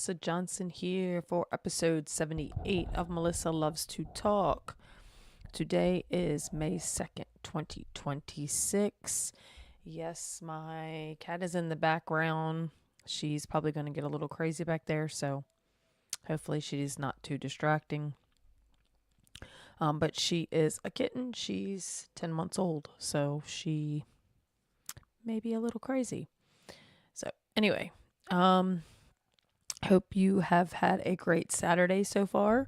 Melissa Johnson here for episode 78 of Melissa Loves to Talk. Today is May 2nd, 2026. Yes, my cat is in the background. She's probably going to get a little crazy back there, so hopefully she's not too distracting. But she is a kitten. She's 10 months old, so she may be a little crazy. So anyway, hope you have had a great Saturday so far.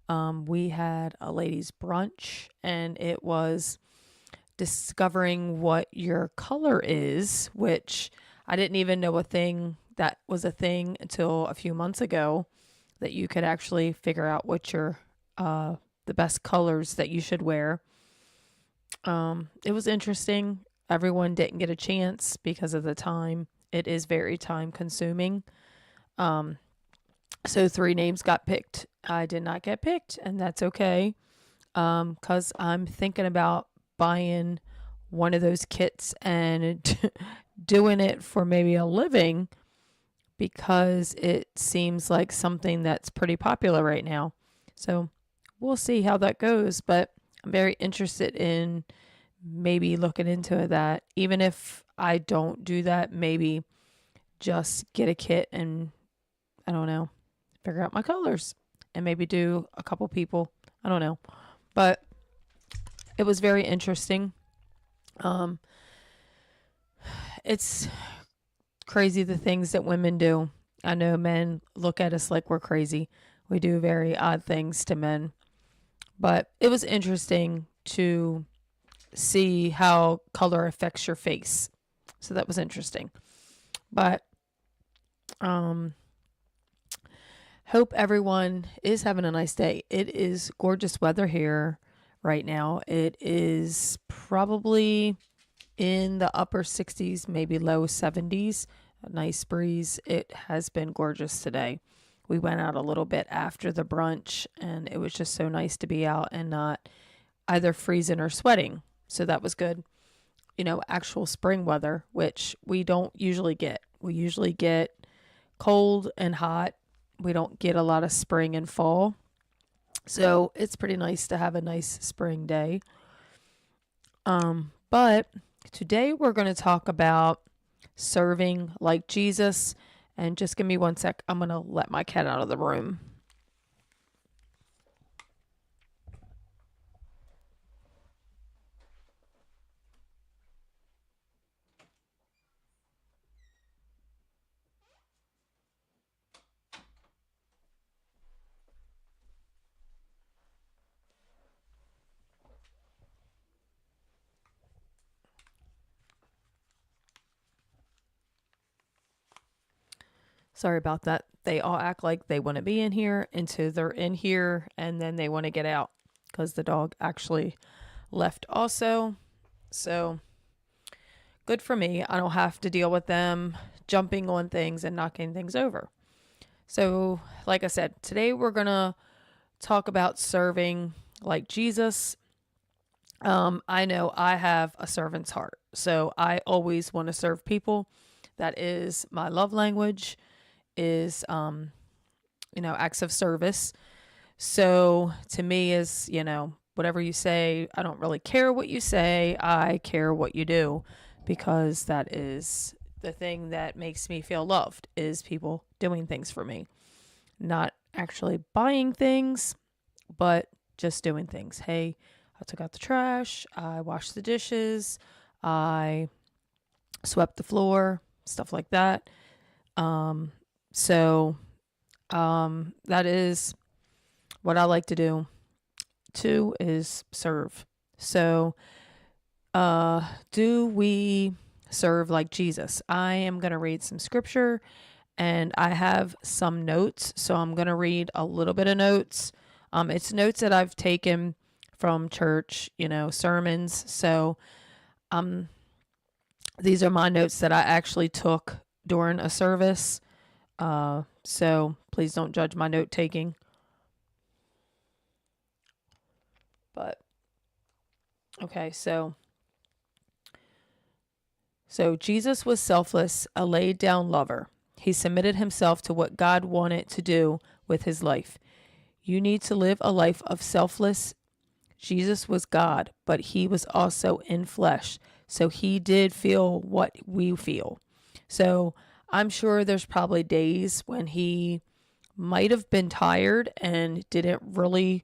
We had a ladies' brunch, and it was discovering what your color is, which I didn't even know that was a thing until a few months ago, that you could actually figure out what your the best colors that you should wear. It was interesting. Everyone didn't get a chance because of the time. It is very time consuming. So 3 names got picked. I did not get picked, and that's okay. Cause I'm thinking about buying one of those kits and doing it for maybe a living, because it seems like something that's pretty popular right now. So we'll see how that goes, but I'm very interested in maybe looking into that. Even if I don't do that, maybe just get a kit and, I don't know, figure out my colors and maybe do a couple people. I don't know. But it was very interesting. It's crazy the things that women do. I know men look at us like we're crazy. We do very odd things to men. But it was interesting to see how color affects your face. So that was interesting. But hope everyone is having a nice day. It is gorgeous weather here right now. It is probably in the upper 60s, maybe low 70s. A nice breeze. It has been gorgeous today. We went out a little bit after the brunch, and it was just so nice to be out and not either freezing or sweating. So that was good. You know, actual spring weather, which we don't usually get. We usually get cold and hot. We don't get a lot of spring and fall. So it's pretty nice to have a nice spring day. But today we're going to talk about serving like Jesus. And just give me one sec. I'm going to let my cat out of the room. Sorry about that. They all act like they want to be in here until they're in here, and then they want to get out because the dog actually left also. So good for me. I don't have to deal with them jumping on things and knocking things over. So, like I said, today we're going to talk about serving like Jesus. I know I have a servant's heart. So I always want to serve people. That is my love language, is acts of service. So to me is, whatever you say, I don't really care what you say. I care what you do, because that is the thing that makes me feel loved, is people doing things for me. Not actually buying things, but just doing things. Hey, I took out the trash, I washed the dishes, I swept the floor, stuff like that. That is what I like to do. 2 is serve. So, do we serve like Jesus? I am going to read some scripture, and I have some notes. So I'm going to read a little bit of notes. It's notes that I've taken from church, sermons. So, these are my notes that I actually took during a service. So please don't judge my note taking. But okay, so Jesus was selfless, a laid down lover. He submitted himself to what God wanted to do with his life. You need to live a life of selfless. Jesus was God, but he was also in flesh. So he did feel what we feel. So I'm sure there's probably days when he might have been tired and didn't really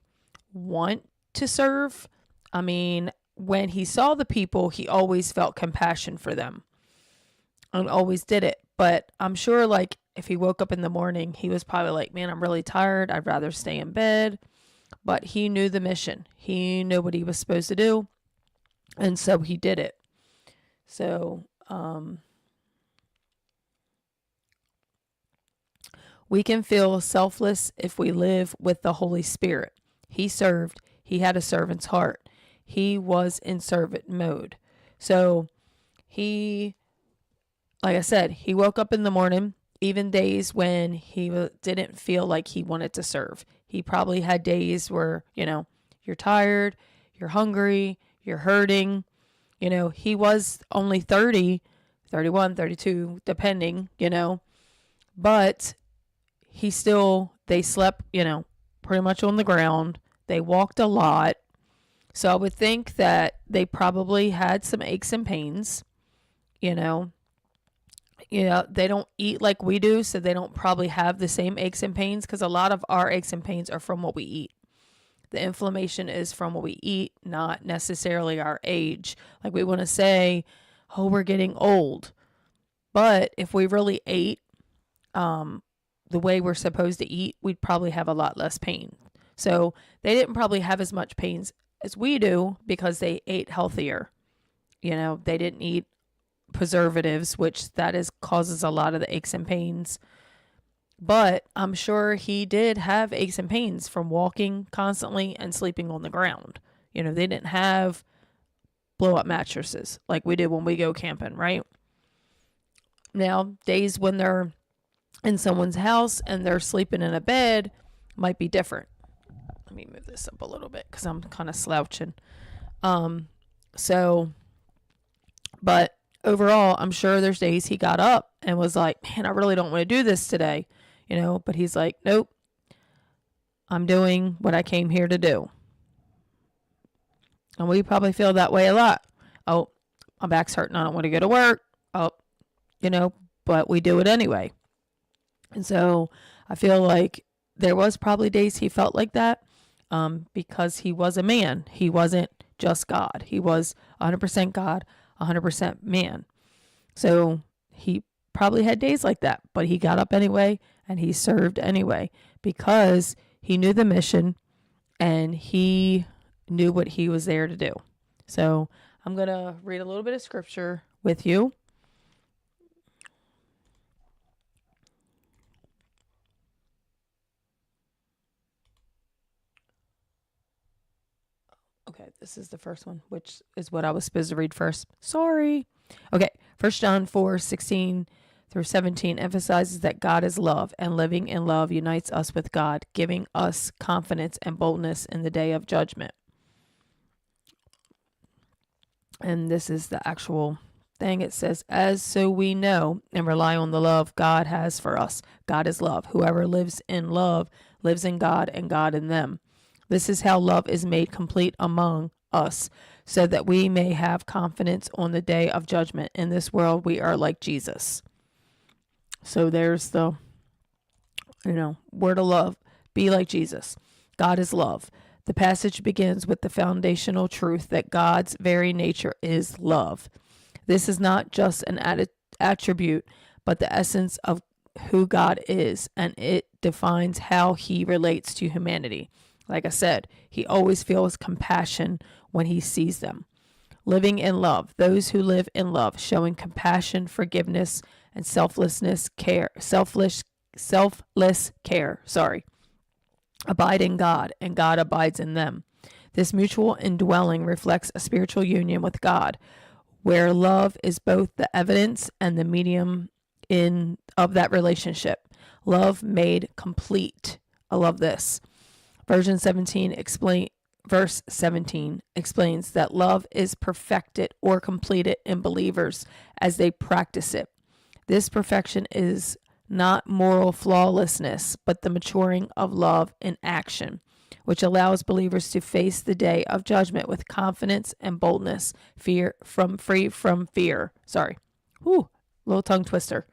want to serve. I mean, when he saw the people, he always felt compassion for them and always did it. But I'm sure, like, if he woke up in the morning, he was probably like, man, I'm really tired. I'd rather stay in bed. But he knew the mission. He knew what he was supposed to do. And so he did it. So, we can feel selfless if we live with the Holy Spirit. He served. He had a servant's heart. He was in servant mode. So he, like I said, he woke up in the morning, even days when he didn't feel like he wanted to serve. He probably had days where, you're tired, you're hungry, you're hurting. He was only 30, 31, 32, depending, but they slept, pretty much on the ground. They walked a lot. So I would think that they probably had some aches and pains, they don't eat like we do, so they don't probably have the same aches and pains, because a lot of our aches and pains are from what we eat. The inflammation is from what we eat, not necessarily our age. Like, we want to say, oh, we're getting old. But if we really ate the way we're supposed to eat, we'd probably have a lot less pain. So they didn't probably have as much pains as we do because they ate healthier. They didn't eat preservatives, which causes a lot of the aches and pains. But I'm sure he did have aches and pains from walking constantly and sleeping on the ground. They didn't have blow up mattresses like we do when we go camping, right? Now, days when they're in someone's house and they're sleeping in a bed might be different. Let me move this up a little bit because I'm kind of slouching. But overall, I'm sure there's days he got up and was like, man, I really don't want to do this today. But he's like, nope, I'm doing what I came here to do. And we probably feel that way a lot. Oh, my back's hurting. I don't want to go to work. Oh, but we do it anyway. And so I feel like there was probably days he felt like that, because he was a man. He wasn't just God. He was 100% God, 100% man. So he probably had days like that, but he got up anyway and he served anyway because he knew the mission and he knew what he was there to do. So I'm going to read a little bit of scripture with you. Okay, this is the first one, which is what I was supposed to read first. Sorry. Okay, 1 John 4:16 through 17 emphasizes that God is love, and living in love unites us with God, giving us confidence and boldness in the day of judgment. And this is the actual thing. It says, as so we know and rely on the love God has for us. God is love. Whoever lives in love lives in God and God in them. This is how love is made complete among us, so that we may have confidence on the day of judgment. In this world, we are like Jesus. So there's the, word of love. Be like Jesus. God is love. The passage begins with the foundational truth that God's very nature is love. This is not just an attribute, but the essence of who God is, and it defines how he relates to humanity. Like I said, he always feels compassion when he sees them. Living in love, those who live in love, showing compassion, forgiveness, and selfless care, abide in God, and God abides in them. This mutual indwelling reflects a spiritual union with God, where love is both the evidence and the medium of that relationship. Love made complete. I love this. Verse 17 explains that love is perfected or completed in believers as they practice it. This perfection is not moral flawlessness, but the maturing of love in action, which allows believers to face the day of judgment with confidence and boldness, free from fear. Sorry. Whew, little tongue twister.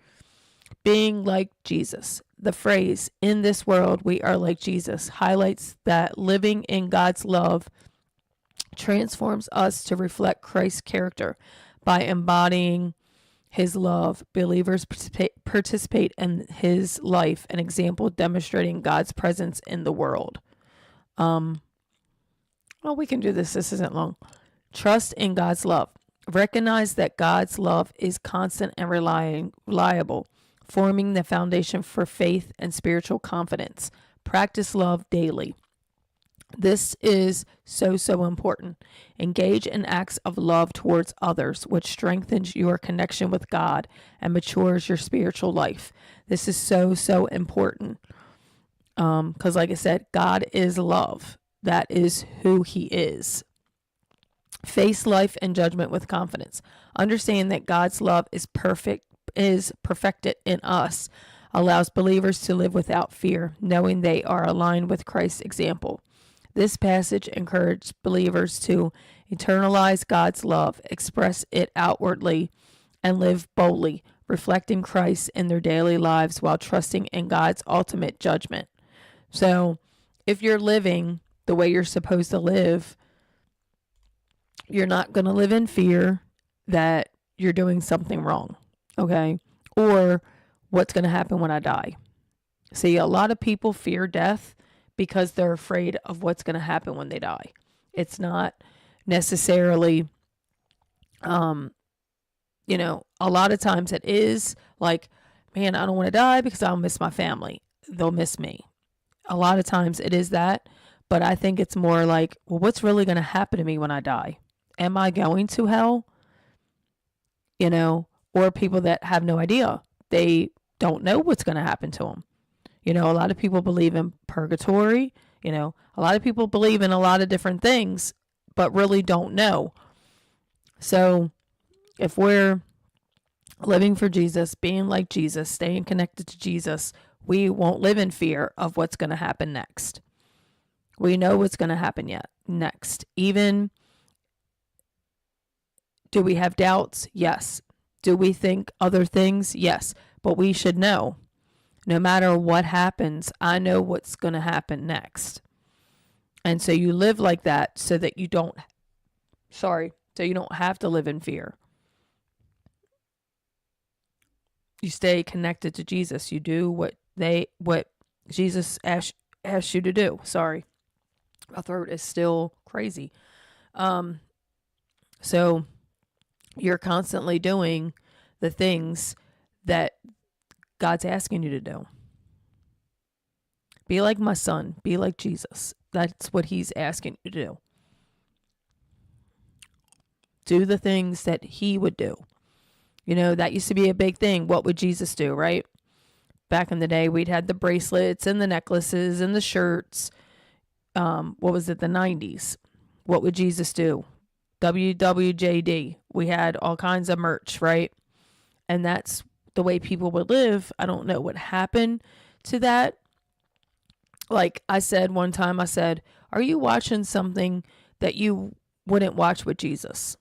Being like Jesus. The phrase, in this world we are like Jesus, highlights that living in God's love transforms us to reflect Christ's character. By embodying his love, believers participate in his life, an example demonstrating God's presence in the world. Well, we can do this. This isn't long. Trust in God's love. Recognize that God's love is constant and reliable, forming the foundation for faith and spiritual confidence. Practice love daily. This is so important. Engage in acts of love towards others, which strengthens your connection with God and matures your spiritual life. This is so important. Because like I said, God is love. That is who he is. Face life and judgment with confidence. Understand that God's love is perfected in us, allows believers to live without fear, knowing they are aligned with Christ's example. This passage encourages believers to internalize God's love, express it outwardly, and live boldly, reflecting Christ in their daily lives while trusting in God's ultimate judgment. So, if you're living the way you're supposed to live, you're not going to live in fear that you're doing something wrong, okay? Or what's going to happen when I die. See, a lot of people fear death because they're afraid of what's going to happen when they die. It's not necessarily, a lot of times it is like, man, I don't want to die because I'll miss my family. They'll miss me. A lot of times it is that, but I think it's more like, well, what's really going to happen to me when I die? Am I going to hell? Or people that have no idea. They don't know what's going to happen to them. A lot of people believe in purgatory. A lot of people believe in a lot of different things, but really don't know. So if we're living for Jesus, being like Jesus, staying connected to Jesus, we won't live in fear of what's going to happen next. We know what's going to happen next. Even, do we have doubts? Yes. Do we think other things? Yes. But we should know. No matter what happens, I know what's going to happen next. And so you live like that so that you don't have to live in fear. You stay connected to Jesus. You do what Jesus asked you to do. Sorry. My throat is still crazy. So you're constantly doing the things that God's asking you to do. Be like my son. Be like Jesus. That's what he's asking you to do. Do the things that he would do. That used to be a big thing. What would Jesus do, right? Back in the day, we'd had the bracelets and the necklaces and the shirts. What was it? The 90s. What would Jesus do? WWJD. We had all kinds of merch, right? And that's the way people would live. I don't know what happened to that. Like I said one time, are you watching something that you wouldn't watch with Jesus?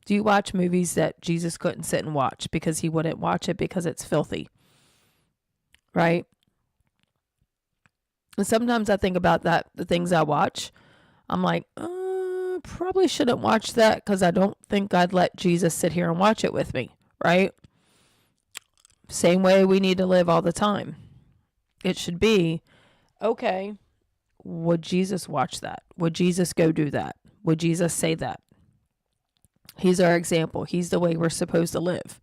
Do you watch movies that Jesus couldn't sit and watch because he wouldn't watch it because it's filthy? Right? And sometimes I think about that, the things I watch. I'm like, probably shouldn't watch that because I don't think I'd let Jesus sit here and watch it with me, right? Same way we need to live all the time. It should be, okay, would Jesus watch that? Would Jesus go do that? Would Jesus say that? He's our example. He's the way we're supposed to live.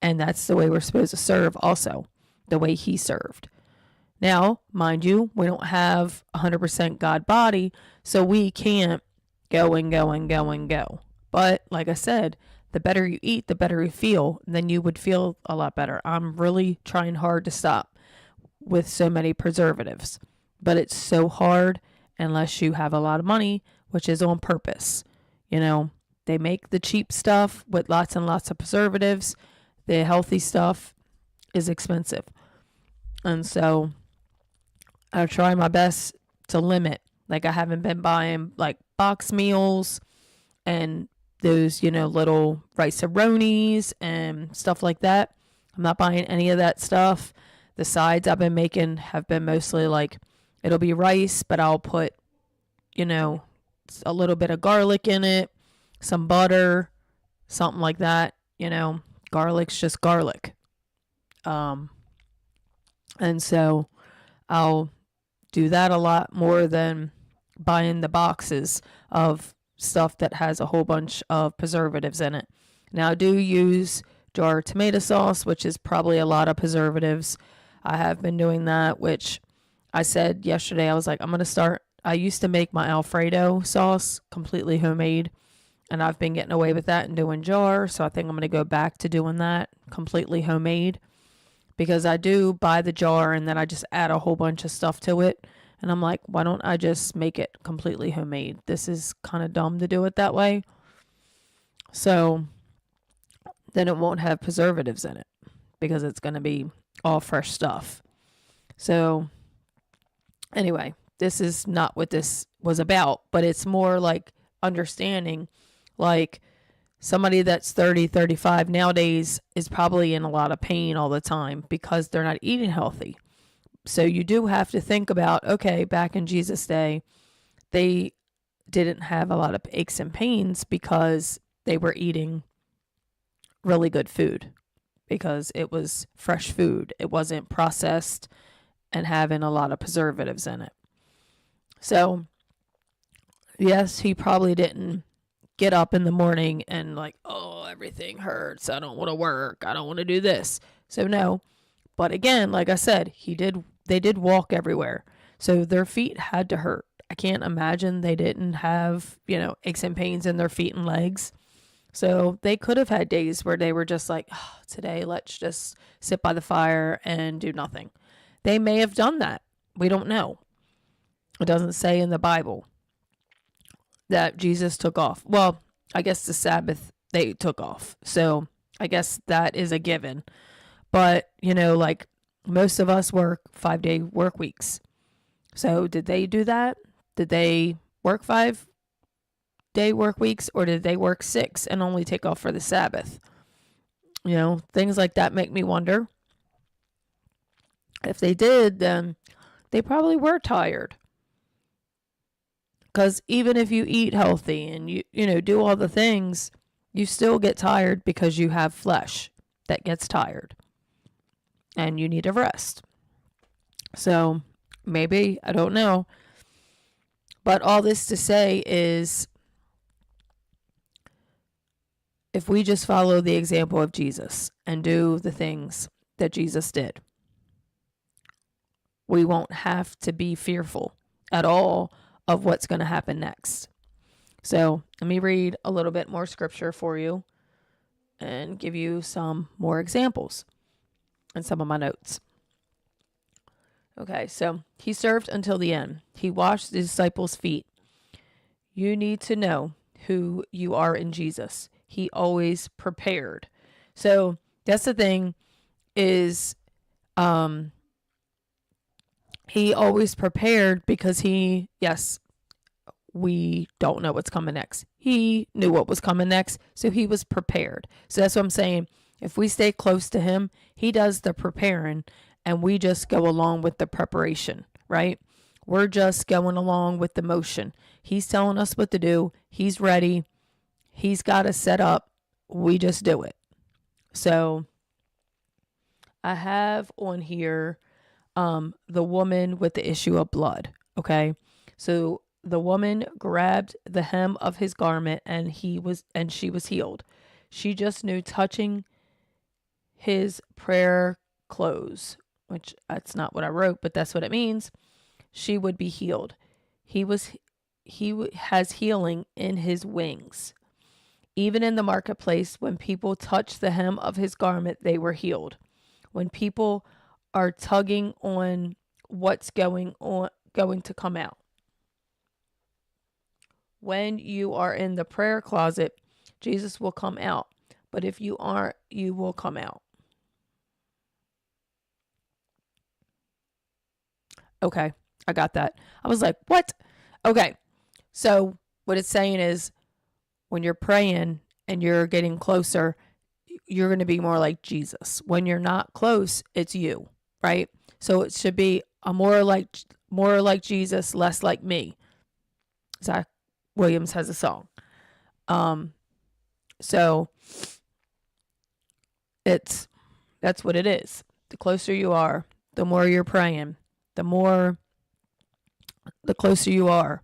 And that's the way we're supposed to serve also, the way he served. Now, mind you, we don't have 100% God body, so we can't go and go and go and go. But like I said, the better you eat, the better you feel, then you would feel a lot better. I'm really trying hard to stop with so many preservatives, but it's so hard unless you have a lot of money, which is on purpose. They make the cheap stuff with lots and lots of preservatives. The healthy stuff is expensive. And so I try my best to limit. Like, I haven't been buying like box meals and those, little rice-a-ronies and stuff like that. I'm not buying any of that stuff. The sides I've been making have been mostly like, it'll be rice, but I'll put, a little bit of garlic in it, some butter, something like that. Garlic's just garlic. And so I'll do that a lot more than buying the boxes of stuff that has a whole bunch of preservatives in it. Now, I do use jar tomato sauce, which is probably a lot of preservatives. I have been doing that, which I said yesterday, I was like, I'm going to start. I used to make my Alfredo sauce completely homemade, and I've been getting away with that and doing jar. So I think I'm going to go back to doing that completely homemade, because I do buy the jar and then I just add a whole bunch of stuff to it. And I'm like, why don't I just make it completely homemade? This is kind of dumb to do it that way. So then it won't have preservatives in it because it's going to be all fresh stuff. So anyway, this is not what this was about, but it's more like understanding, like, somebody that's 30, 35 nowadays is probably in a lot of pain all the time because they're not eating healthy. So you do have to think about, okay, back in Jesus' day, they didn't have a lot of aches and pains because they were eating really good food, because it was fresh food. It wasn't processed and having a lot of preservatives in it. So, yes, he probably didn't get up in the morning and like, oh, everything hurts. I don't want to work. I don't want to do this. So no. But again, like I said, they did walk everywhere. So their feet had to hurt. I can't imagine they didn't have, aches and pains in their feet and legs. So they could have had days where they were just like, oh, today, let's just sit by the fire and do nothing. They may have done that. We don't know. It doesn't say in the Bible that Jesus took off. Well, I guess the Sabbath they took off. So I guess that is a given. But, like most of us work 5-day work weeks. So did they do that? Did they work 5-day work weeks, or did they work 6 and only take off for the Sabbath? Things like that make me wonder. If they did, then they probably were tired. Because even if you eat healthy and you do all the things, you still get tired because you have flesh that gets tired. And you need a rest. So maybe, I don't know. But all this to say is, if we just follow the example of Jesus and do the things that Jesus did, we won't have to be fearful at all of what's going to happen next. So let me read a little bit more scripture for you and give you some more examples and some of my notes. Okay, so he served until the end. He washed the disciples' feet. You need to know who you are in Jesus. He always prepared. So that's the thing, is he always prepared, because we don't know what's coming next. He knew what was coming next, so he was prepared. So that's what I'm saying. If we stay close to him, he does the preparing, and we just go along with the preparation, right? We're just going along with the motion. He's telling us what to do. He's ready. He's got us set up. We just do it. So I have on here the woman with the issue of blood. Okay. So the woman grabbed the hem of his garment and she was healed. She just knew touching his prayer clothes, which that's not what I wrote, but that's what it means. She would be healed. He has healing in his wings. Even in the marketplace, when people touched the hem of his garment, they were healed. When people are tugging on what's going to come out. When you are in the prayer closet, Jesus will come out. But if you aren't, you will come out. Okay, I got that. I was like, what? Okay, so what it's saying is when you're praying and you're getting closer, you're going to be more like Jesus. When you're not close, it's you, right? So it should be a more like Jesus, less like me. Zach Williams has a song. So that's what it is. The closer you are, the more you're praying, the closer you are,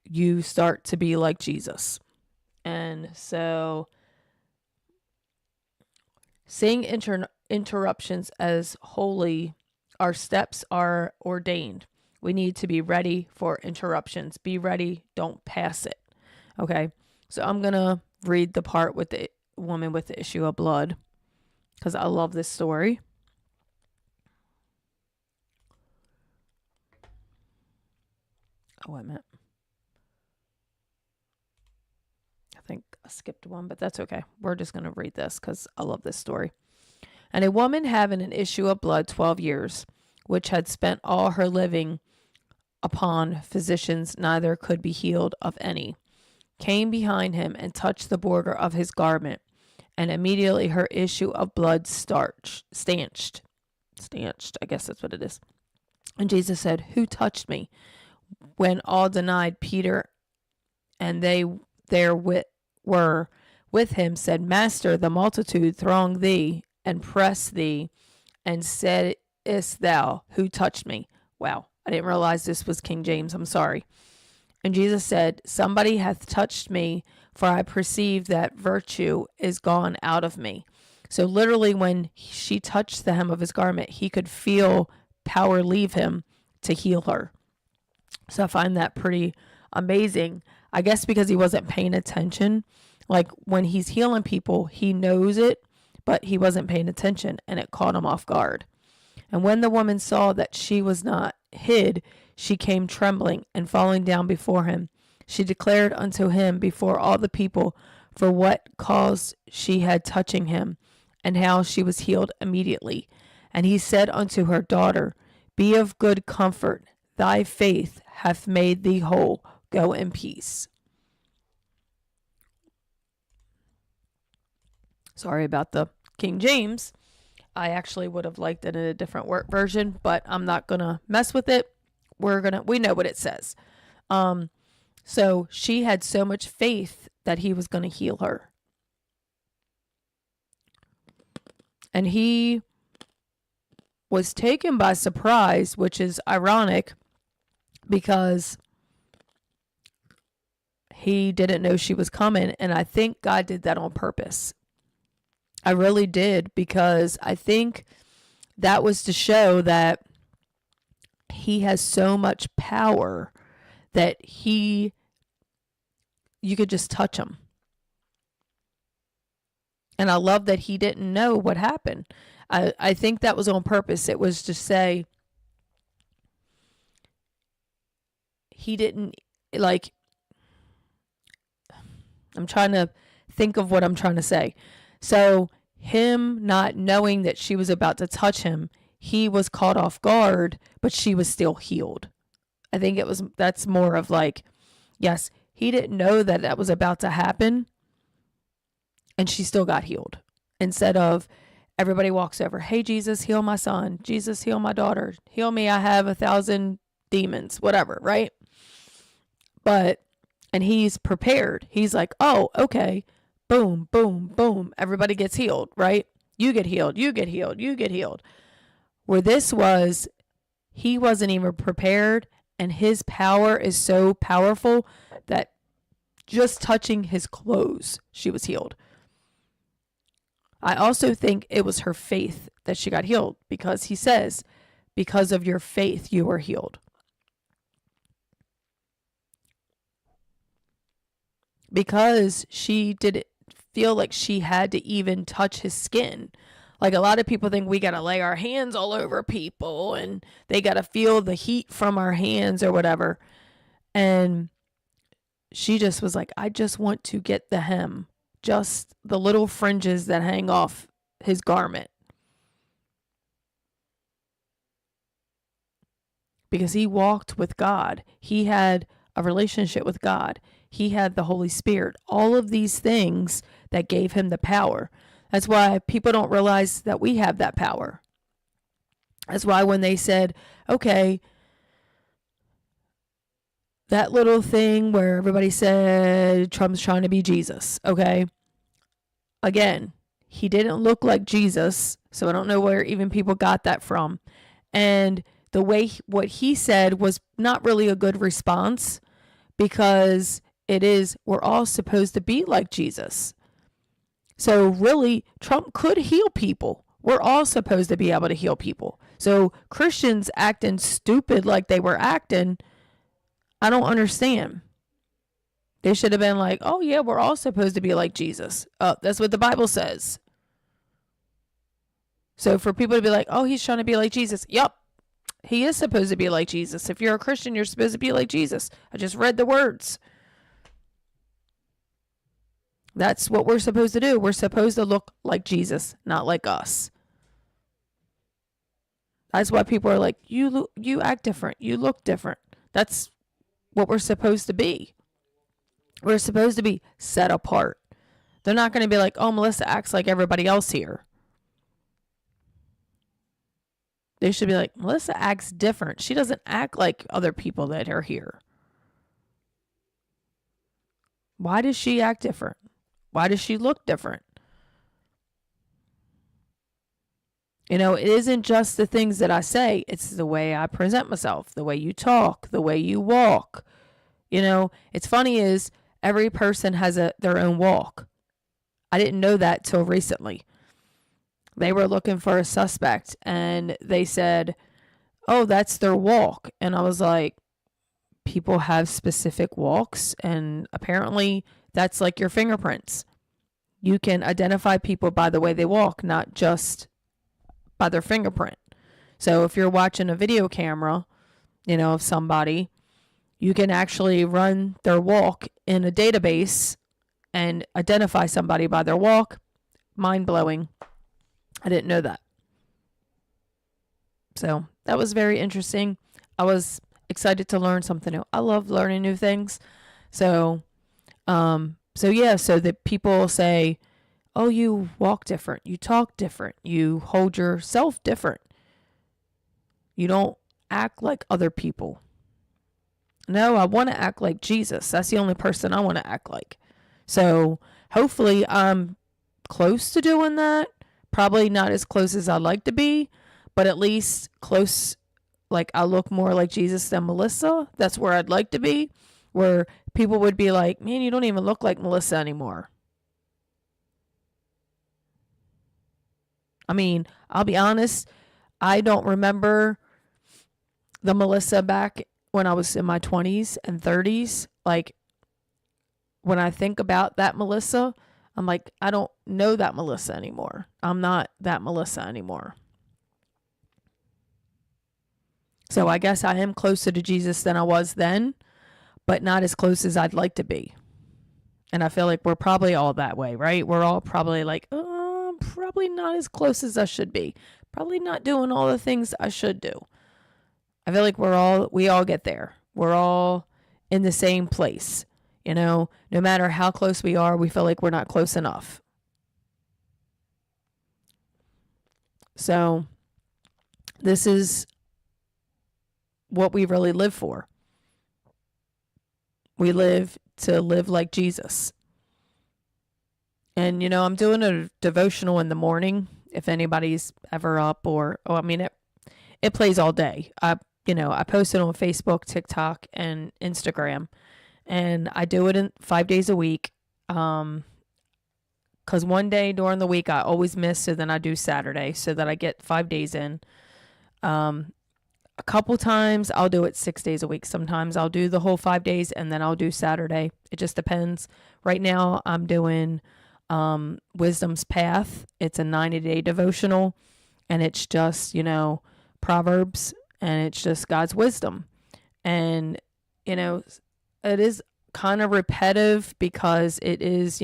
you start to be like Jesus. And so seeing interruptions as holy, our steps are ordained. We need to be ready for interruptions. Be ready, don't pass it. Okay, so I'm going to read the part with the woman with the issue of blood because I love this story. Oh, wait a minute. I think I skipped one, but that's okay. We're just going to read this because I love this story. And a woman having an issue of blood 12 years, which had spent all her living upon physicians, neither could be healed of any, came behind him and touched the border of his garment, and immediately her issue of blood stanched. I guess that's what it is. And Jesus said, "Who touched me?" When all denied, Peter and they there were with him said, "Master, the multitude throng thee and press thee, and saidst thou, Who touched me?" Wow, I didn't realize this was King James. I'm sorry. And Jesus said, "Somebody hath touched me, for I perceive that virtue is gone out of me." So literally when she touched the hem of his garment, he could feel power leave him to heal her. So I find that pretty amazing. I guess because he wasn't paying attention. Like when he's healing people, he knows it, but he wasn't paying attention and it caught him off guard. And when the woman saw that she was not hid, she came trembling and falling down before him. She declared unto him before all the people for what cause she had touching him, and how she was healed immediately. And he said unto her, "Daughter, be of good comfort. Thy faith hath made thee whole. Go in peace." Sorry about the King James. I actually would have liked it in a different version, but I'm not going to mess with it. We know what it says. So she had so much faith that he was going to heal her. And he was taken by surprise, which is ironic because he didn't know she was coming. And I think God did that on purpose. I really did, because I think that was to show that he has so much power that you could just touch him. And I love that he didn't know what happened. I think that was on purpose. It was to say he didn't, like, I'm trying to think of what I'm trying to say. So him not knowing that she was about to touch him, he was caught off guard, but she was still healed. I think that's more of like, yes, he didn't know that that was about to happen, and she still got healed. Instead of everybody walks over, "Hey, Jesus, heal my son. Jesus, heal my daughter. Heal me. I have 1,000 demons," whatever, right? And he's prepared. He's like, "Oh, okay. Boom, boom, boom. Everybody gets healed, right? You get healed. You get healed. You get healed." Where this was, he wasn't even prepared, and his power is so powerful that just touching his clothes, she was healed. I also think it was her faith that she got healed, because he says, "Because of your faith, you are healed." Because she didn't feel like she had to even touch his skin. Like a lot of people think we got to lay our hands all over people and they got to feel the heat from our hands or whatever. And she just was like, "I just want to get the hem just the little fringes that hang off his garment. Because he walked with God. He had a relationship with God. He had the Holy Spirit. All of these things that gave him the power. That's why people don't realize that we have that power. That's why when they said, okay, that little thing where everybody said Trump's trying to be Jesus, okay? Again, he didn't look like Jesus, so I don't know where even people got that from. And the way what he said was not really a good response, because we're all supposed to be like Jesus. So really, Trump could heal people. We're all supposed to be able to heal people. So Christians acting stupid like they were acting, I don't understand. They should have been like, oh yeah, we're all supposed to be like Jesus. That's what the Bible says. So for people to be like, oh, he's trying to be like Jesus. Yep, he is supposed to be like Jesus. If you're a Christian, you're supposed to be like Jesus. I just read the words. That's what we're supposed to do. We're supposed to look like Jesus, not like us. That's why people are like, you act different. You look different. That's what we're supposed to be. We're supposed to be set apart. They're not going to be like, oh, Melissa acts like everybody else here. They should be like, Melissa acts different. She doesn't act like other people that are here. Why does she act different? Why does she look different? You know, it isn't just the things that I say. It's the way I present myself, the way you talk, the way you walk. You know, it's funny is every person has their own walk. I didn't know that till recently. They were looking for a suspect and they said, oh, that's their walk. And I was like, people have specific walks, and apparently that's like your fingerprints. You can identify people by the way they walk, not just by their fingerprint. So if you're watching a video camera, you know, of somebody, you can actually run their walk in a database and identify somebody by their walk. Mind blowing. I didn't know that. So that was very interesting. I was excited to learn something new. I love learning new things. So that people say, oh, you walk different, you talk different, you hold yourself different. You don't act like other people. No, I want to act like Jesus. That's the only person I want to act like. So hopefully I'm close to doing that. Probably not as close as I'd like to be, but at least close. Like I look more like Jesus than Melissa. That's where I'd like to be, where people would be like, man, you don't even look like Melissa anymore. I mean, I'll be honest, I don't remember the Melissa back when I was in my 20s and 30s. Like, when I think about that Melissa, I'm like, I don't know that Melissa anymore. I'm not that Melissa anymore. So I guess I am closer to Jesus than I was then, but not as close as I'd like to be. And I feel like we're probably all that way, right? We're all probably like, probably not as close as I should be. Probably not doing all the things I should do. I feel like we all get there. We're all in the same place. You know, no matter how close we are, we feel like we're not close enough. So this is what we really live for. We live to live like Jesus. And, you know, I'm doing a devotional in the morning if anybody's ever up it plays all day. I post it on Facebook, TikTok, and Instagram. And I do it in 5 days a week. Because one day during the week I always miss, so then I do Saturday so that I get 5 days in. A couple times I'll do it 6 days a week. Sometimes I'll do the whole 5 days and then I'll do Saturday. It just depends. Right now I'm doing Wisdom's Path. It's a 90-day devotional, and it's just, Proverbs, and it's just God's wisdom. And, it is kind of repetitive because it is,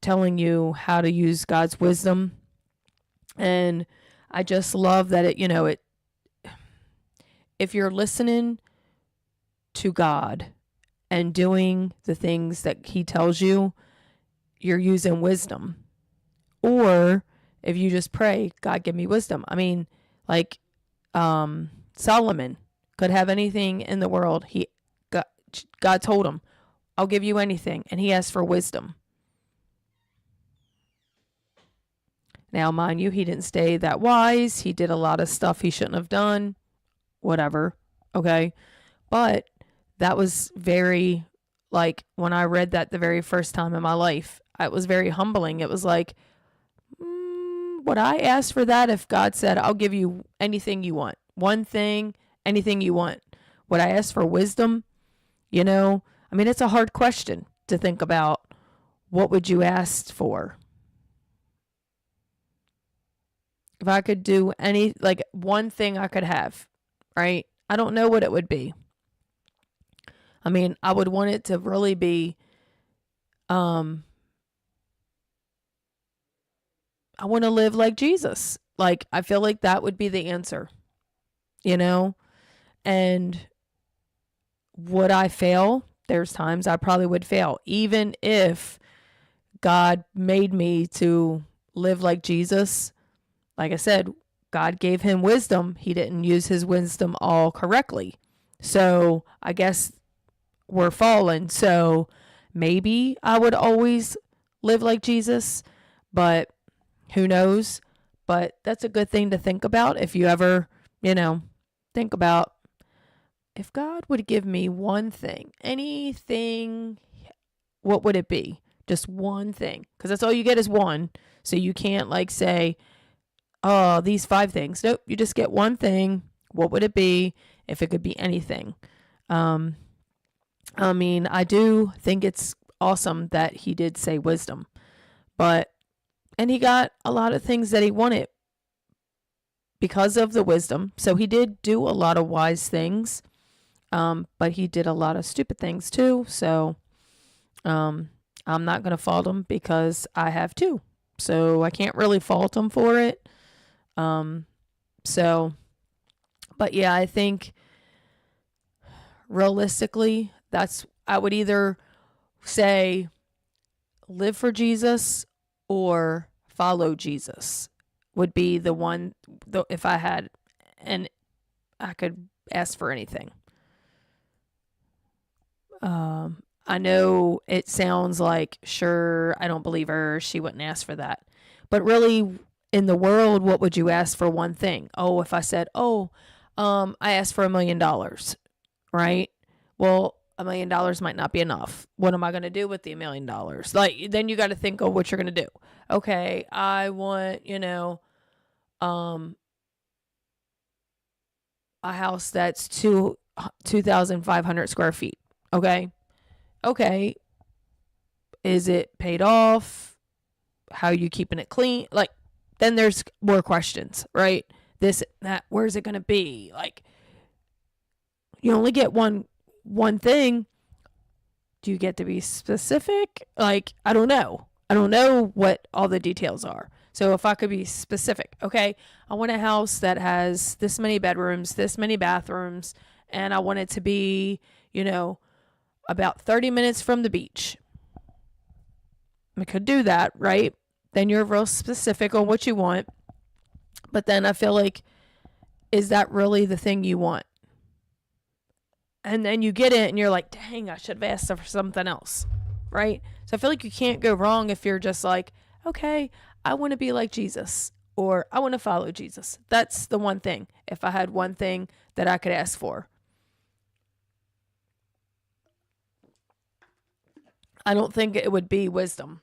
telling you how to use God's wisdom. And I just love that if you're listening to God and doing the things that he tells you, you're using wisdom. Or if you just pray, God, give me wisdom. I mean, like Solomon could have anything in the world. God told him, I'll give you anything. And he asked for wisdom. Now, mind you, he didn't stay that wise. He did a lot of stuff he shouldn't have done. Whatever. Okay. But that was very, like, when I read that the very first time in my life, it was very humbling. It was like, would I ask for that if God said, I'll give you anything you want? One thing, anything you want. Would I ask for wisdom? You know, I mean, it's a hard question to think about. What would you ask for? If I could do one thing I could have, right? I don't know what it would be. I mean, I would want it to really be, I want to live like Jesus. Like, I feel like that would be the answer, you know? And would I fail? There's times I probably would fail. Even if God made me to live like Jesus, like I said, God gave him wisdom. He didn't use his wisdom all correctly. So I guess we're fallen. So maybe I would always live like Jesus, but who knows? But that's a good thing to think about if you ever, think about, if God would give me one thing, anything, what would it be? Just one thing. Because that's all you get is one. So you can't say, oh, these 5 things. Nope, you just get one thing. What would it be if it could be anything? I mean, I do think it's awesome that he did say wisdom. And he got a lot of things that he wanted because of the wisdom. So he did do a lot of wise things. But he did a lot of stupid things too. So I'm not going to fault him because I have too. So I can't really fault him for it. But yeah, I think realistically, I would either say live for Jesus or follow Jesus would be the one, if I had, and I could ask for anything. I know it sounds like, sure, I don't believe her. She wouldn't ask for that. But really, in the world, what would you ask for one thing? Oh, if I said, I asked for $1 million, right? Well, $1 million might not be enough. What am I going to do with the $1 million? Then you got to think of what you're going to do. Okay, I want, a house that's 2,500 square feet. Okay. Is it paid off? How are you keeping it clean? Then there's more questions, right? This, that, where's it going to be? You only get one thing. Do you get to be specific? I don't know. I don't know what all the details are. So if I could be specific, okay, I want a house that has this many bedrooms, this many bathrooms, and I want it to be, about 30 minutes from the beach. I could do that, right? Then you're real specific on what you want. But then I feel like, is that really the thing you want? And then you get it and you're like, dang, I should have asked for something else, right? So I feel like you can't go wrong if you're just like, okay, I want to be like Jesus, or I want to follow Jesus. That's the one thing. If I had one thing that I could ask for. I don't think it would be wisdom.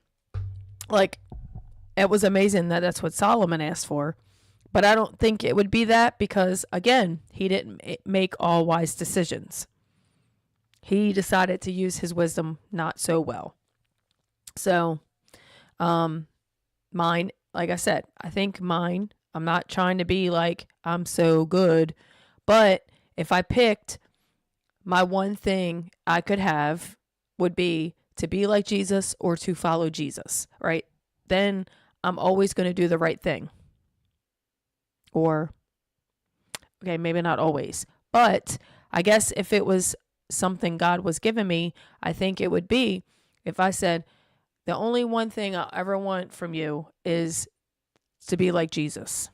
It was amazing that that's what Solomon asked for. But I don't think it would be that because, again, he didn't make all wise decisions. He decided to use his wisdom not so well. So, mine, like I said, I think mine, I'm not trying to be like, I'm so good. But if I picked my one thing I could have would be to be like Jesus or to follow Jesus, right? Then I'm always going to do the right thing. Or, okay, maybe not always, but I guess if it was something God was giving me, I think it would be if I said, the only one thing I'll ever want from you is to be like Jesus.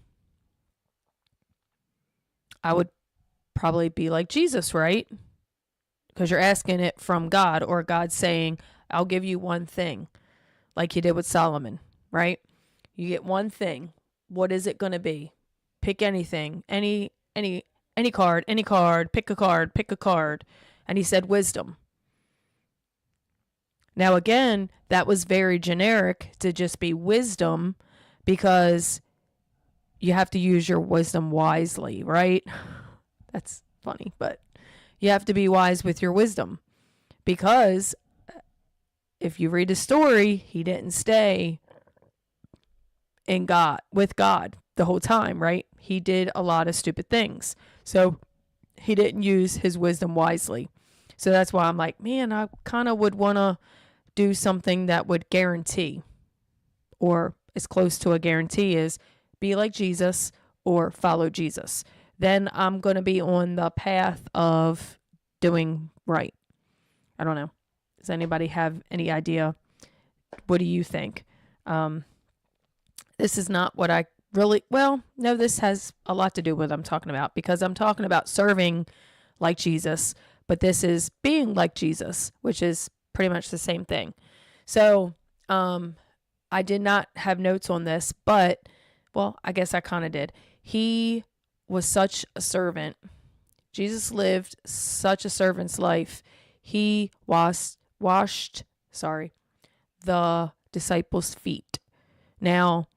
I would probably be like Jesus, right? Because you're asking it from God, or God saying, I'll give you one thing, like he did with Solomon, right? You get one thing. What is it going to be? Pick anything, any card, pick a card. And he said wisdom. Now, again, that was very generic to just be wisdom, because you have to use your wisdom wisely, right? That's funny, but you have to be wise with your wisdom, because if you read the story, he didn't stay with God the whole time, right? He did a lot of stupid things. So he didn't use his wisdom wisely. So that's why I'm like, man, I kind of would want to do something that would guarantee, or as close to a guarantee is, be like Jesus or follow Jesus. Then I'm going to be on the path of doing right. I don't know. Does anybody have any idea? What do you think? This is not what I really, well, no, this has a lot to do with what I'm talking about, because I'm talking about serving like Jesus, but this is being like Jesus, which is pretty much the same thing. So, I did not have notes on this, but, well, I guess I kind of did. He was such a servant. Jesus lived such a servant's life. He washed the disciples' feet. Now,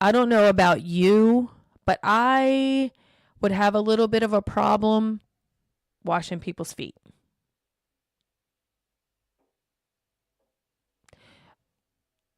I don't know about you, but I would have a little bit of a problem washing people's feet.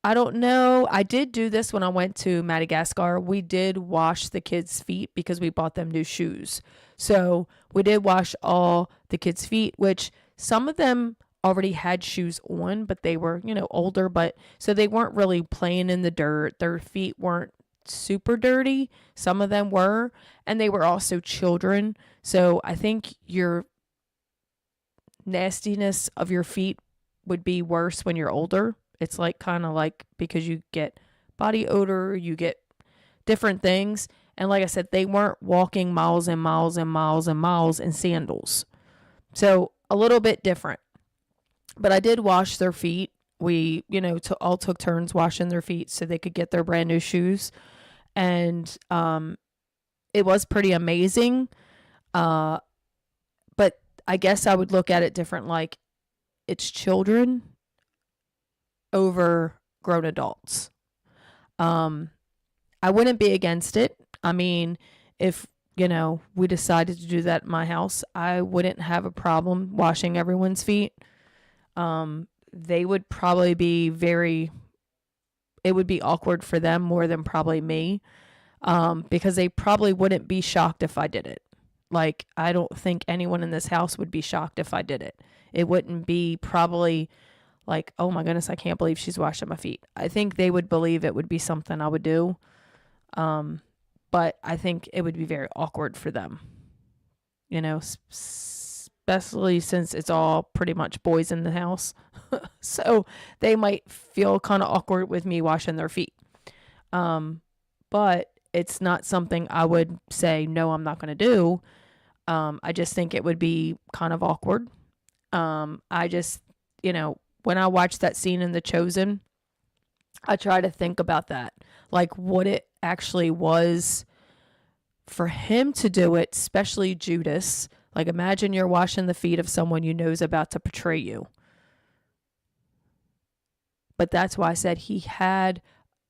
I don't know. I did do this when I went to Madagascar. We did wash the kids' feet because we bought them new shoes. So we did wash all the kids' feet, which some of them already had shoes on, but they were, older, but so they weren't really playing in the dirt. Their feet weren't super dirty. Some of them were, and they were also children. So I think your nastiness of your feet would be worse when you're older. It's like kind of like, because you get body odor, you get different things. And like I said, they weren't walking miles and miles and miles and miles in sandals. So a little bit different. But I did wash their feet. We, all took turns washing their feet so they could get their brand new shoes. And it was pretty amazing. But I guess I would look at it different, like it's children over grown adults. I wouldn't be against it. I mean, if, we decided to do that in my house, I wouldn't have a problem washing everyone's feet. They would probably be it would be awkward for them more than probably me, because they probably wouldn't be shocked if I did it. Like, I don't think anyone in this house would be shocked if I did it. It wouldn't be probably like, oh my goodness, I can't believe she's washing my feet. I think they would believe it would be something I would do. But I think it would be very awkward for them, especially since it's all pretty much boys in the house. So they might feel kind of awkward with me washing their feet. But it's not something I would say, no, I'm not going to do. I just think it would be kind of awkward. I just, when I watched that scene in The Chosen, I try to think about that, like what it actually was for him to do it, especially Judas. Like, imagine you're washing the feet of someone you know is about to betray you. But that's why I said he had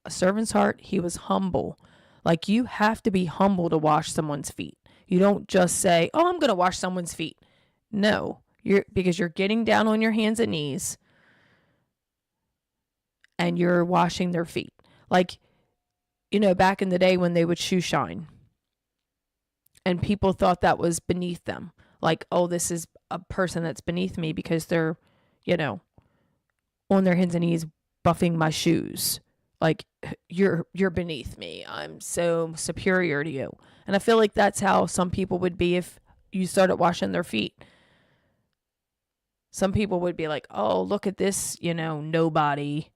a servant's heart. He was humble. Like, you have to be humble to wash someone's feet. You don't just say, oh, I'm going to wash someone's feet. No, because you're getting down on your hands and knees and you're washing their feet. Like, back in the day when they would shoe shine and people thought that was beneath them. Like, oh, this is a person that's beneath me because they're, on their hands and knees buffing my shoes. Like, you're beneath me. I'm so superior to you. And I feel like that's how some people would be if you started washing their feet. Some people would be like, oh, look at this, nobody,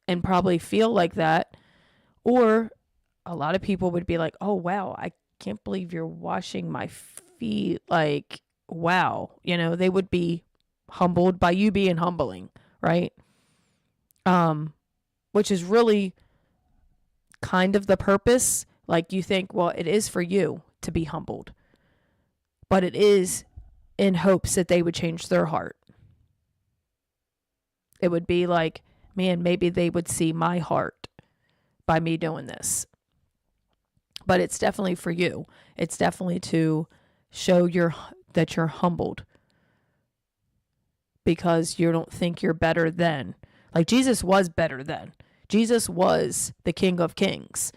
and probably feel like that. Or a lot of people would be like, oh, wow, I can't believe you're washing my feet. Like, wow. They would be humbled by you being humbling, right? Which is really kind of the purpose. Like, you think, well, it is for you to be humbled, but it is in hopes that they would change their heart. It would be like, man, maybe they would see my heart by me doing this. But it's definitely for you. It's definitely to show that you're humbled, because you don't think you're better than. Like, Jesus was better than. Jesus was the King of Kings.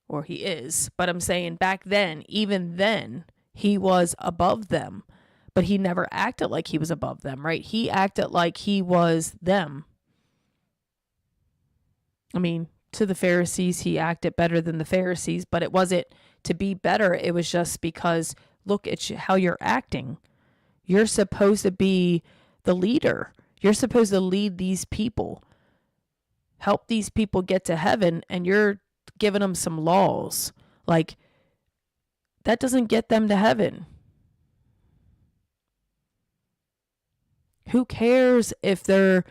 Or he is. But I'm saying back then, even then, he was above them. But he never acted like he was above them, right? He acted like he was them. I mean, to the Pharisees, he acted better than the Pharisees, but it wasn't to be better. It was just because, look at how you're acting. You're supposed to be the leader. You're supposed to lead these people, help these people get to heaven, and you're giving them some laws. Like, that doesn't get them to heaven. Who cares if they're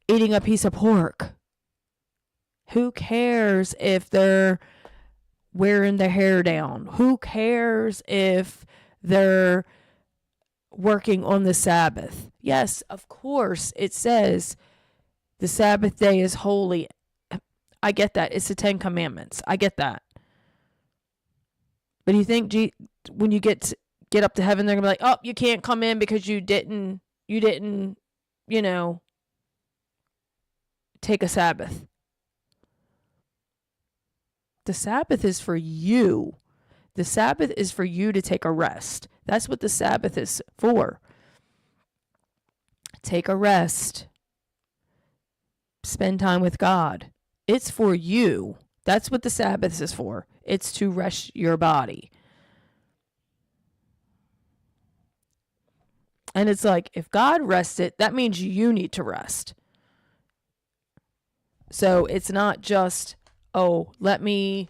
eating a piece of pork? Who cares if they're wearing their hair down? Who cares if they're working on the Sabbath? Yes, of course, it says the Sabbath day is holy. I get that. It's the 10 Commandments. I get that. But you think when you get up to heaven, they're going to be like, oh, you can't come in because you didn't, take a Sabbath. The Sabbath is for you. The Sabbath is for you to take a rest. That's what the Sabbath is for. Take a rest. Spend time with God. It's for you. That's what the Sabbath is for. It's to rest your body. And it's like, if God rested, that means you need to rest. So it's not just, oh, let me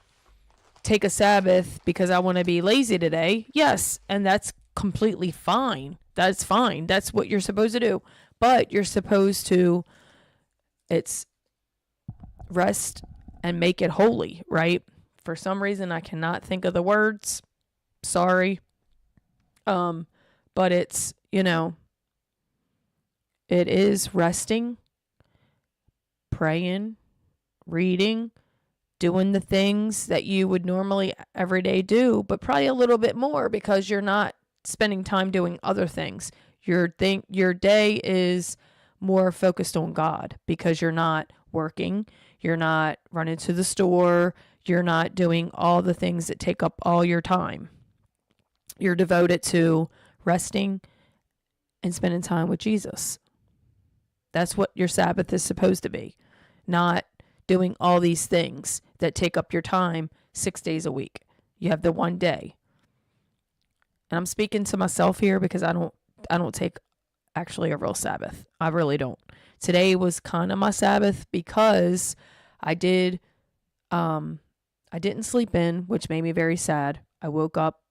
take a Sabbath because I want to be lazy today. Yes, and that's completely fine. That's fine. That's what you're supposed to do. But you're supposed to, it's rest and make it holy, right? For some reason, I cannot think of the words. Sorry. But it's, it is resting, praying, reading, doing the things that you would normally every day do, but probably a little bit more because you're not spending time doing other things. Your day is more focused on God because you're not working, you're not running to the store, you're not doing all the things that take up all your time. You're devoted to resting and spending time with Jesus. That's what your Sabbath is supposed to be, not doing all these things that take up your time 6 days a week. You have the one day. And I'm speaking to myself here because I don't take actually a real Sabbath. I really don't. Today was kind of my Sabbath because I didn't sleep in, which made me very sad. I woke up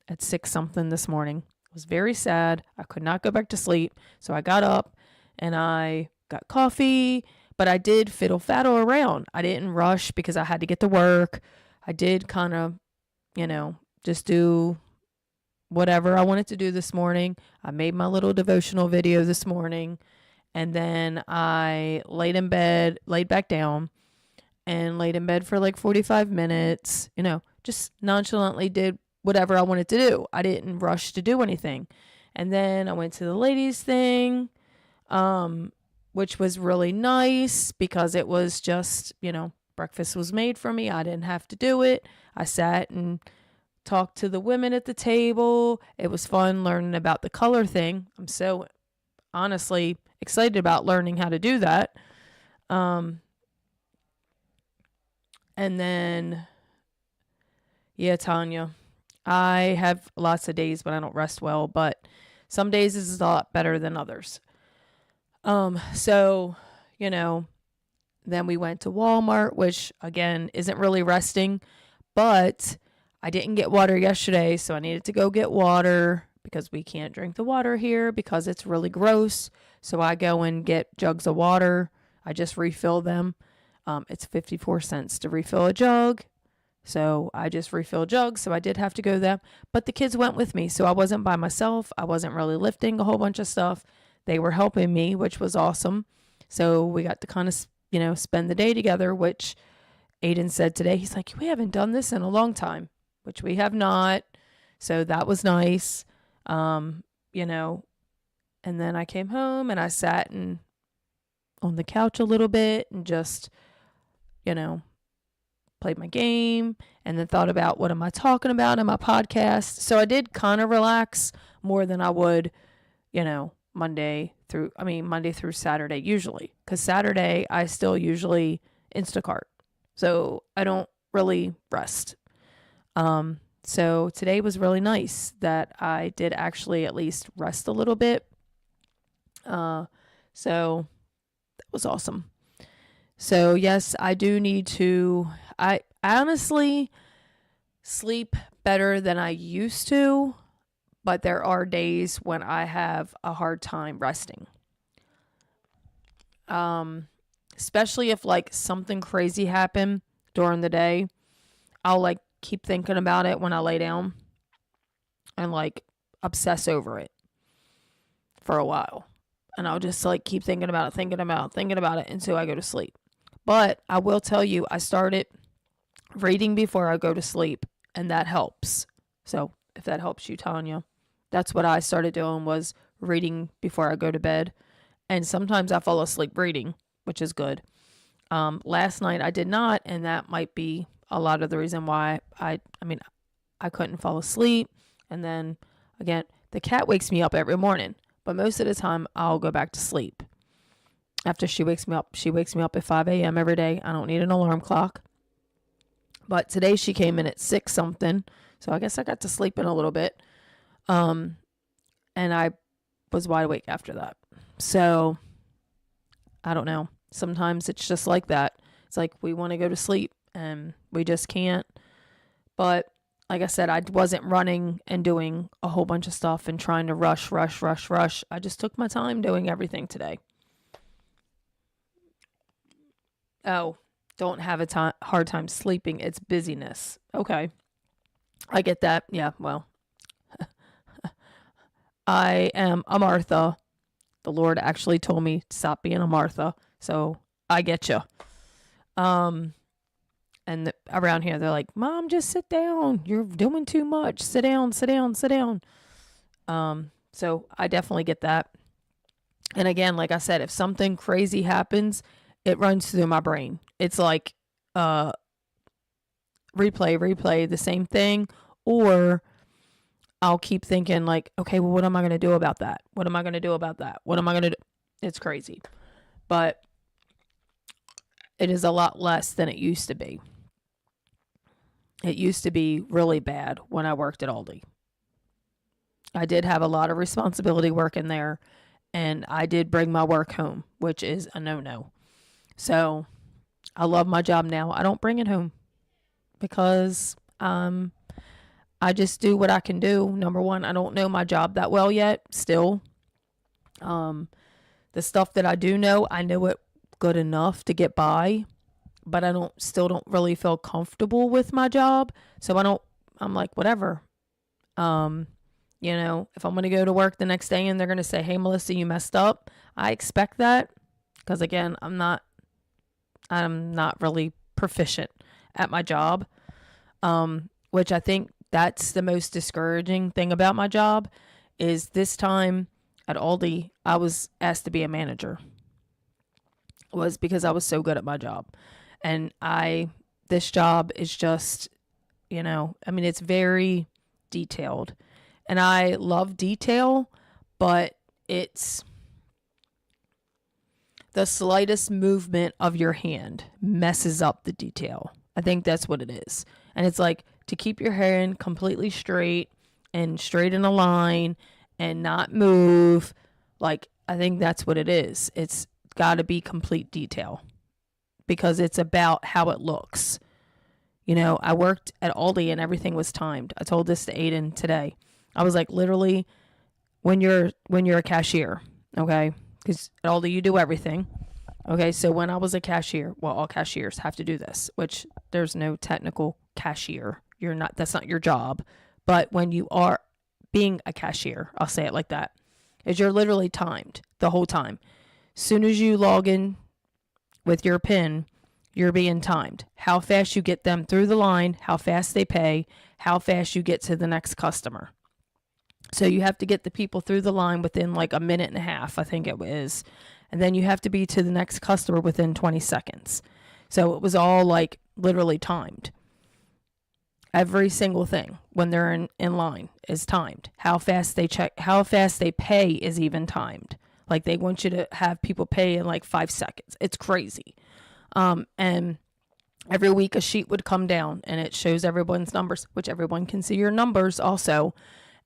at 6 something this morning. I was very sad. I could not go back to sleep. So I got up and I got coffee, but I did fiddle-faddle around. I didn't rush because I had to get to work. I did kind of, just do whatever I wanted to do this morning. I made my little devotional video this morning, and then I laid back down and laid in bed for like 45 minutes, just nonchalantly did whatever I wanted to do. I didn't rush to do anything. And then I went to the ladies' thing, which was really nice because it was just, breakfast was made for me. I didn't have to do it. I sat and talked to the women at the table. It was fun learning about the color thing. I'm so honestly excited about learning how to do that. And then, yeah, Tanya, I have lots of days when I don't rest well, but some days is a lot better than others. So, you know, then we went to Walmart, which again isn't really resting, but I didn't get water yesterday, so I needed to go get water because we can't drink the water here because it's really gross. So I go and get jugs of water. I just refill them. It's 54 cents to refill a jug. So I just refill jugs. So I did have to go there. But the kids went with me. So I wasn't by myself. I wasn't really lifting a whole bunch of stuff. They were helping me, which was awesome. So we got to kind of, spend the day together, which Aiden said today. He's like, we haven't done this in a long time, which we have not. So that was nice. And then I came home and I sat on the couch a little bit and just, played my game and then thought about what am I talking about in my podcast. So I did kind of relax more than I would, Monday through Saturday usually. Because Saturday I still usually Instacart. So I don't really rest. So today was really nice that I did actually at least rest a little bit. So that was awesome. So yes, I do need to, I honestly sleep better than I used to, but there are days when I have a hard time resting. Especially if like something crazy happened during the day, I'll like keep thinking about it when I lay down and like obsess over it for a while. And I'll just like keep thinking about it until I go to sleep. But I will tell you, I started reading before I go to sleep, and that helps. So if that helps you, Tanya, that's what I started doing, was reading before I go to bed. And sometimes I fall asleep reading, which is good. Last night I did not, and that might be a lot of the reason why I couldn't fall asleep. And then again, the cat wakes me up every morning, but most of the time I'll go back to sleep. After she wakes me up at 5 a.m. every day. I don't need an alarm clock. But today she came in at 6 something. So I guess I got to sleep in a little bit. And I was wide awake after that. So I don't know. Sometimes it's just like that. It's like we want to go to sleep and we just can't. But like I said, I wasn't running and doing a whole bunch of stuff and trying to rush. I just took my time doing everything today. Oh, don't have a hard time sleeping. It's busyness. Okay. I get that. Yeah, well. I am a Martha. The Lord actually told me to stop being a Martha. So I get you. And around here, they're like, Mom, just sit down. You're doing too much. Sit down. So I definitely get that. And again, like I said, if something crazy happens, it runs through my brain. It's like replay the same thing, or I'll keep thinking like, okay, well, what am I going to do about that? What am I going to do? It's crazy. But it is a lot less than it used to be. It used to be really bad when I worked at Aldi. I did have a lot of responsibility working there, and I did bring my work home, which is a no-no. So I love my job now. I don't bring it home because I just do what I can do. Number one, I don't know my job that well yet still. The stuff that I do know, I know it good enough to get by, but I still don't really feel comfortable with my job. So I'm like, whatever. If I'm going to go to work the next day and they're going to say, hey, Melissa, you messed up, I expect that. Because again, I'm not really proficient at my job, which I think that's the most discouraging thing about my job. Is this time at Aldi, I was asked to be a manager. It was because I was so good at my job. And this job is just, I mean, it's very detailed, and I love detail, but it's the slightest movement of your hand messes up the detail. I think that's what it is. And it's like to keep your hand completely straight and straight in a line and not move. Like, I think that's what it is. It's got to be complete detail because it's about how it looks. I worked at Aldi and everything was timed. I told this to Aiden today. I was like, literally, when you're a cashier, okay, because at Aldi you do everything. Okay, so when I was a cashier, well, all cashiers have to do this, which there's no technical cashier. That's not your job. But when you are being a cashier, I'll say it like that, is you're literally timed the whole time. Soon as you log in with your PIN, you're being timed. How fast you get them through the line, how fast they pay, how fast you get to the next customer. So you have to get the people through the line within like a minute and a half, I think it is. And then you have to be to the next customer within 20 seconds. So it was all like literally timed. Every single thing when they're in line is timed. How fast they pay is even timed. Like they want you to have people pay in like 5 seconds. It's crazy. And every week a sheet would come down and it shows everyone's numbers, which everyone can see your numbers also.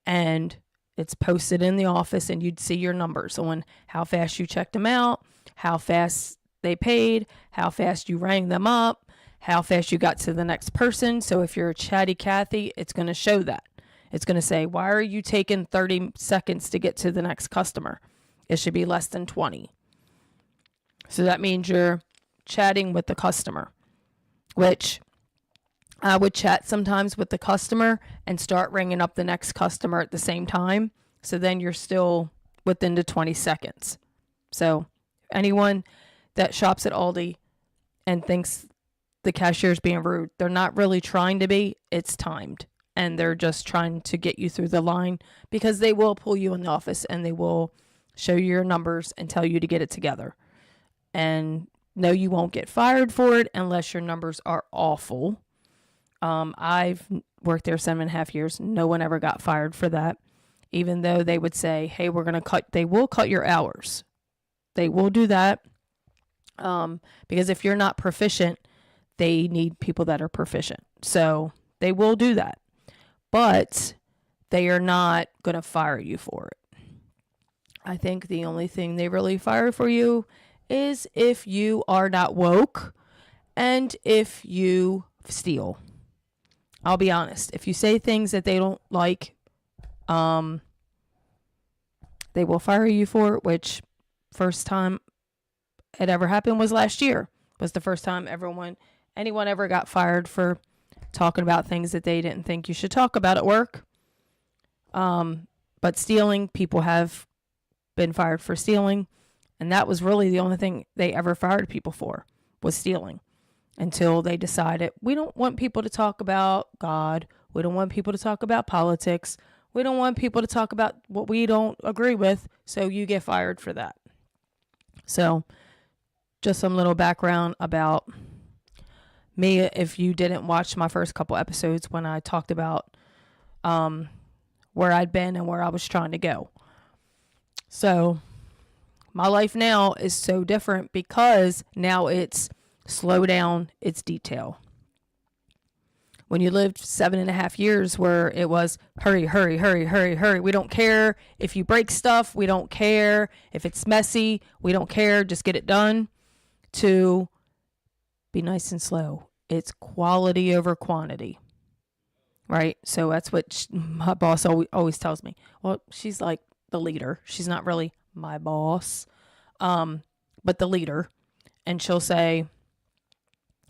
And it's posted in the office and you'd see your numbers on how fast you checked them out, how fast they paid, how fast you rang them up, how fast you got to the next person. So if you're a chatty Cathy, it's going to show that. It's going to say, why are you taking 30 seconds to get to the next customer? It should be less than 20. So that means you're chatting with the customer, which I would chat sometimes with the customer and start ringing up the next customer at the same time. So then you're still within the 20 seconds. So anyone that shops at Aldi and thinks the cashier is being rude, they're not really trying to be. It's timed. And they're just trying to get you through the line because they will pull you in the office and they will show you your numbers and tell you to get it together. And no, you won't get fired for it unless your numbers are awful. I've worked there 7.5 years. No one ever got fired for that. Even though they would say, hey, they will cut your hours. They will do that. Because if you're not proficient, they need people that are proficient. So they will do that. But they are not going to fire you for it. I think the only thing they really fire for you is if you are not woke and if you steal. I'll be honest. If you say things that they don't like, they will fire you for it, which first time it ever happened was last year. Was the first time anyone ever got fired for talking about things that they didn't think you should talk about at work. But stealing, people have been fired for stealing. And that was really the only thing they ever fired people for was stealing. Until they decided, we don't want people to talk about God. We don't want people to talk about politics. We don't want people to talk about what we don't agree with. So you get fired for that. So just some little background about me. If you didn't watch my first couple episodes when I talked about where I'd been and where I was trying to go. So my life now is so different because now it's slow down, it's detail. When you lived 7.5 years where it was hurry, hurry, hurry, hurry, hurry. We don't care if you break stuff. We don't care if it's messy. We don't care. Just get it done. To be nice and slow. It's quality over quantity. Right? So that's what my boss always tells me. Well, she's like the leader. She's not really my boss, but the leader. And she'll say,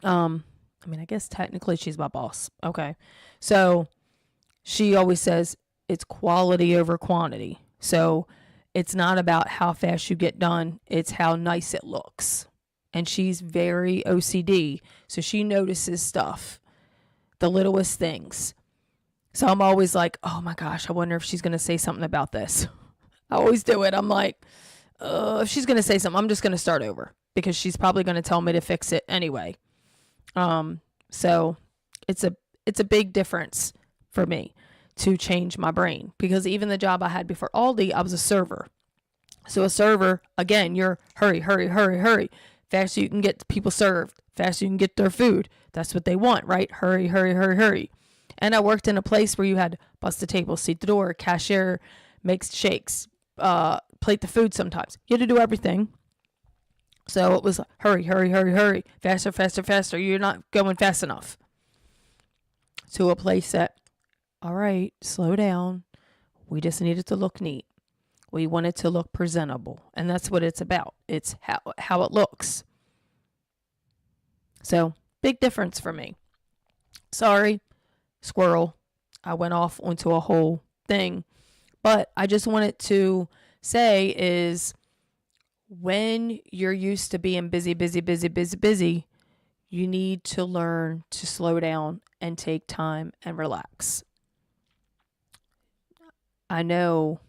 I guess technically she's my boss. Okay. So she always says it's quality over quantity. So it's not about how fast you get done. It's how nice it looks. And she's very OCD. So she notices stuff, the littlest things. So I'm always like, oh my gosh, I wonder if she's going to say something about this. I always do it. I'm like, if she's going to say something, I'm just going to start over because she's probably going to tell me to fix it anyway. So it's a big difference for me to change my brain, because even the job I had before Aldi, I was a server. So a server, again, you're hurry, hurry, hurry, hurry. Faster you can get people served, faster you can get their food. That's what they want, right? Hurry, hurry, hurry, hurry. And I worked in a place where you had to bust the table, seat the door, cashier makes shakes, plate the food sometimes. You had to do everything. So it was hurry, hurry, hurry, hurry. Faster, faster, faster. You're not going fast enough. To a place that, all right, slow down. We just needed to look neat. We want it to look presentable. And that's what it's about. It's how it looks. So, big difference for me. Sorry, squirrel. I went off onto a whole thing. But I just wanted to say is, when you're used to being busy, busy, busy, busy, busy, you need to learn to slow down and take time and relax. I know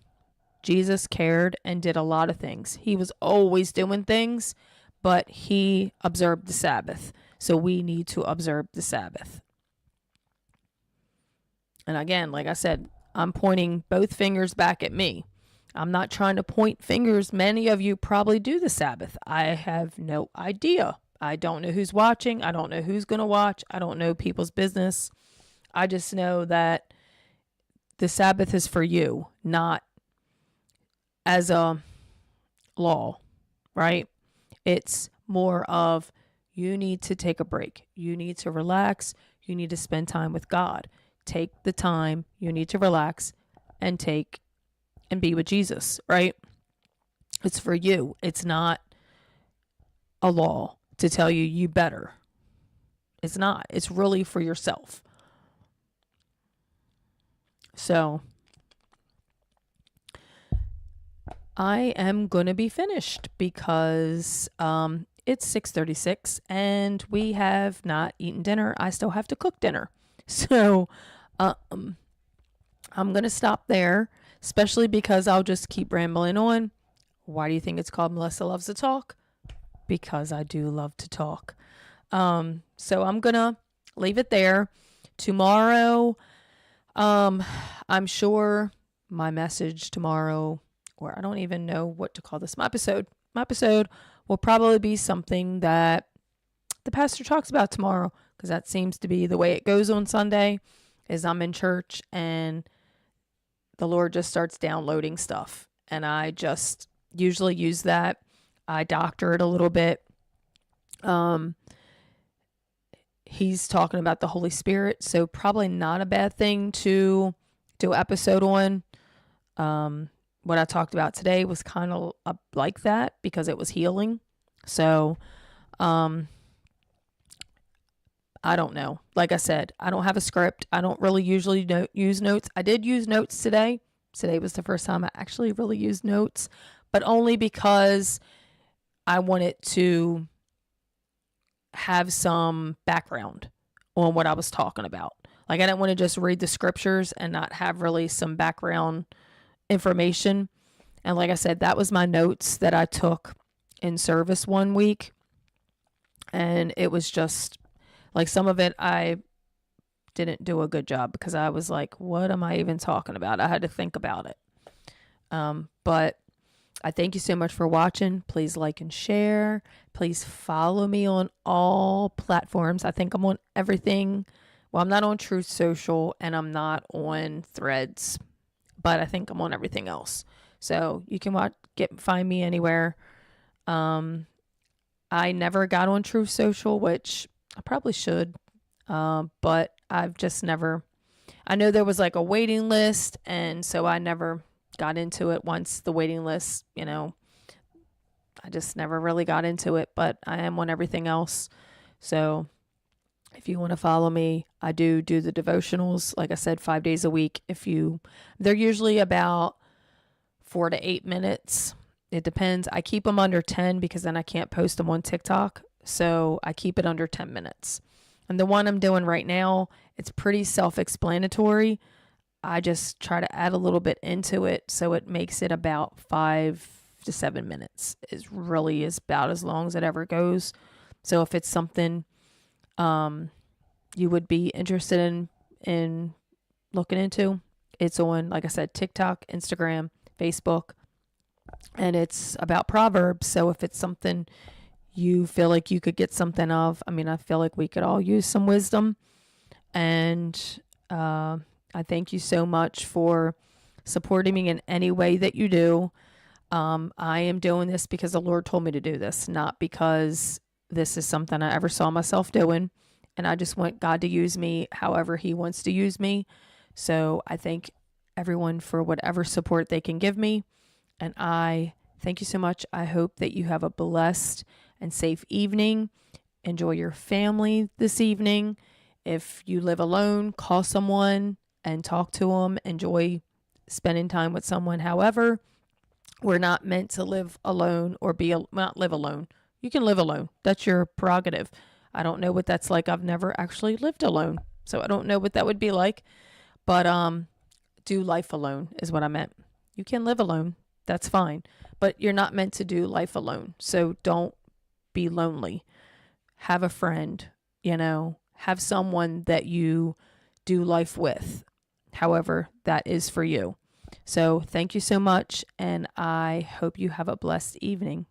Jesus cared and did a lot of things. He was always doing things, but he observed the Sabbath. So we need to observe the Sabbath. And again, like I said, I'm pointing both fingers back at me. I'm not trying to point fingers. Many of you probably do the Sabbath. I have no idea. I don't know who's watching. I don't know who's going to watch. I don't know people's business. I just know that the Sabbath is for you, not as a law, right? It's more of, you need to take a break. You need to relax. You need to spend time with God. Take the time. You need to relax and be with Jesus, right? It's for you. It's not a law to tell you you better. It's not. It's really for yourself. So I am going to be finished because it's 6:36 and we have not eaten dinner. I still have to cook dinner. So I'm going to stop there, especially because I'll just keep rambling on. Why do you think it's called Melissa Loves to Talk? Because I do love to talk. So I'm going to leave it there. Tomorrow, I'm sure my message tomorrow, or I don't even know what to call this, my episode will probably be something that the pastor talks about tomorrow, because that seems to be the way it goes on Sunday, is I'm in church and the Lord just starts downloading stuff. And I just usually use that. I doctor it a little bit. He's talking about the Holy Spirit, so probably not a bad thing to do an episode on. What I talked about today was kind of like that because it was healing. So, I don't know. Like I said, I don't have a script. I don't really usually use notes. I did use notes today. Today was the first time I actually really used notes, but only because I wanted to have some background on what I was talking about. Like, I didn't want to just read the scriptures and not have really some background information. And like I said, that was my notes that I took in service one week. And it was just like, some of it I didn't do a good job because I was like, what am I even talking about? I had to think about it. But I thank you so much for watching. Please like and share. Please follow me on all platforms. I think I'm on everything. Well, I'm not on Truth Social and I'm not on Threads, but I think I'm on everything else. So you can find me anywhere. I never got on Truth Social, which I probably should. But I've just never, I know there was like a waiting list, and so I never got into it once the waiting list, I just never really got into it, but I am on everything else. So if you want to follow me, I do the devotionals, like I said, 5 days a week. They're usually about 4 to 8 minutes. It depends. I keep them under 10 because then I can't post them on TikTok. So I keep it under 10 minutes. And the one I'm doing right now, it's pretty self-explanatory. I just try to add a little bit into it, so it makes it about 5 to 7 minutes. It really is about as long as it ever goes. So if it's something you would be interested in looking into. It's on, like I said, TikTok, Instagram, Facebook, and it's about Proverbs. So if it's something you feel like you could get something of, I mean, I feel like we could all use some wisdom. And I thank you so much for supporting me in any way that you do. I am doing this because the Lord told me to do this, not because this is something I ever saw myself doing. And I just want God to use me however He wants to use me. So I thank everyone for whatever support they can give me. And I thank you so much. I hope that you have a blessed and safe evening. Enjoy your family this evening. If you live alone, call someone and talk to them. Enjoy spending time with someone. However, we're not meant to live alone or not live alone. You can live alone. That's your prerogative. I don't know what that's like. I've never actually lived alone, so I don't know what that would be like. But do life alone is what I meant. You can live alone. That's fine. But you're not meant to do life alone. So don't be lonely. Have a friend, have someone that you do life with, however that is for you. So thank you so much, and I hope you have a blessed evening.